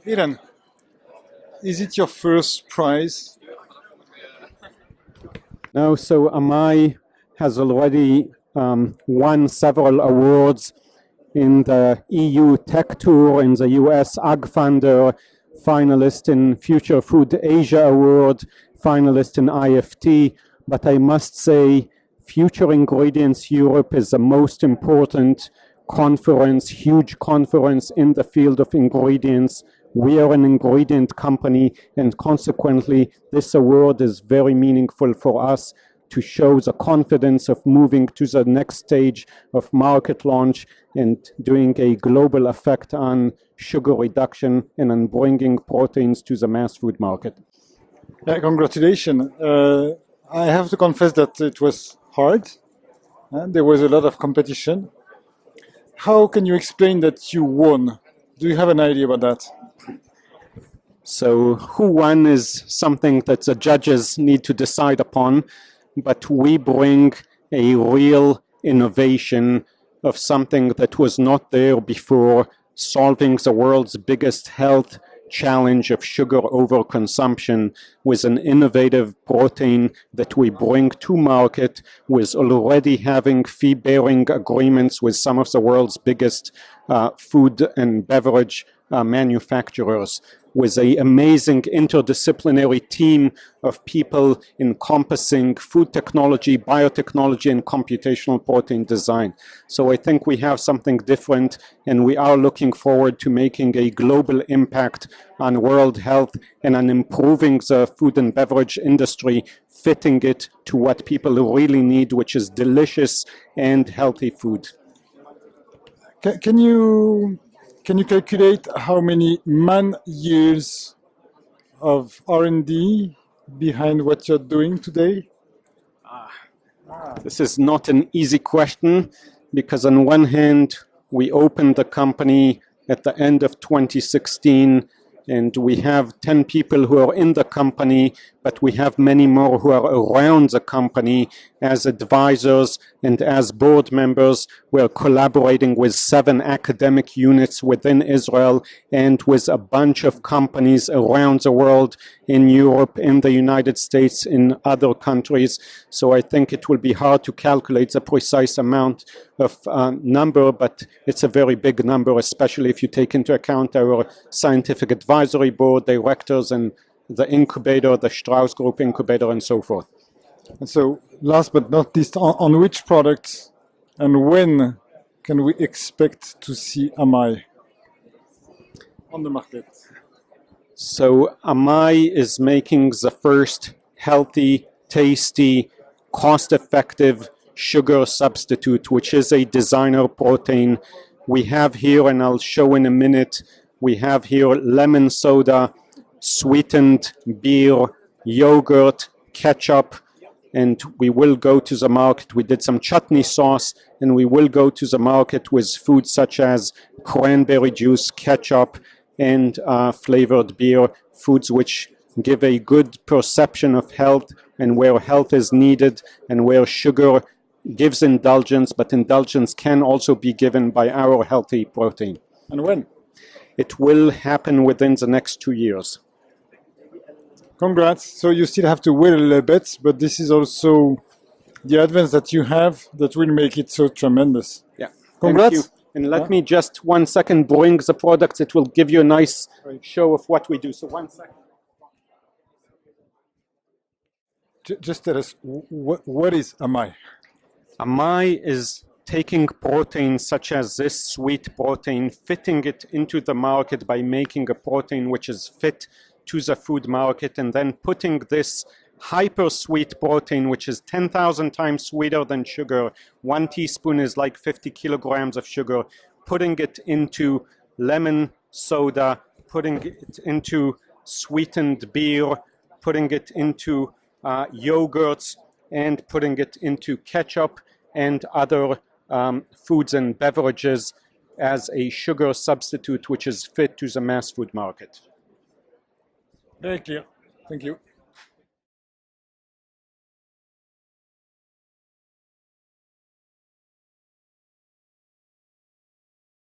Iran, is it your first prize? No, so Amai has already won several awards in the EU Tech Tour, in the US Ag Funder, finalist in Future Food Asia Award, finalist in IFT. But I must say, Future Ingredients Europe is the most important conference, huge conference in the field of ingredients. We are an ingredient company, and consequently, this award is very meaningful for us to show the confidence of moving to the next stage of market launch and doing a global effect on sugar reduction and on bringing proteins to the mass food market. Congratulations. I have to confess that it was hard. There was a lot of competition. How can you explain that you won? Do you have an idea about that? So who won is something that the judges need to decide upon, but we bring a real innovation of something that was not there before, solving the world's biggest health challenge of sugar overconsumption with an innovative protein that we bring to market, with already having fee-bearing agreements with some of the world's biggest food and beverage manufacturers, with an amazing interdisciplinary team of people encompassing food technology, biotechnology, and computational protein design. So I think we have something different, and we are looking forward to making a global impact on world health and on improving the food and beverage industry, fitting it to what people really need, which is delicious and healthy food. Can you calculate how many man-years of R&D behind what you're doing today? This is not an easy question, because on one hand, we opened the company at the end of 2016, and we have 10 people who are in the company, but we have many more who are around the company as advisors and as board members. We're collaborating with 7 academic units within Israel and with a bunch of companies around the world, in Europe, in the United States, in other countries. So I think it will be hard to calculate the precise amount of number, but it's a very big number, especially if you take into account our scientific advisory board, directors, and the incubator, the Strauss Group incubator, and so forth. And so, last but not least, on which products and when can we expect to see Amai on the market? So Amai is making the first healthy, tasty, cost-effective sugar substitute, which is a designer protein. We have here, and I'll show in a minute, we have here lemon soda, sweetened beer, yogurt, ketchup, and we will go to the market. We did some chutney sauce, and we will go to the market with foods such as cranberry juice, ketchup, and flavored beer, foods which give a good perception of health and where health is needed and where sugar gives indulgence, but indulgence can also be given by our healthy protein. And when? It will happen within the next 2 years. Congrats. So you still have to wait a little bit, but this is also the advance that you have that will make it so tremendous. Yeah. Congrats. Thank you. And let me just 1 second bring the products. It will give you a nice show of what we do. So 1 second. Just tell us, what is Amai? Amai is taking proteins such as this sweet protein, fitting it into the market by making a protein which is fit to the food market, and then putting this hyper sweet protein, which is 10,000 times sweeter than sugar. 1 teaspoon is like 50 kilograms of sugar, putting it into lemon soda, putting it into sweetened beer, putting it into yogurts, and putting it into ketchup and other foods and beverages as a sugar substitute which is fit to the mass food market. Very clear. Thank you.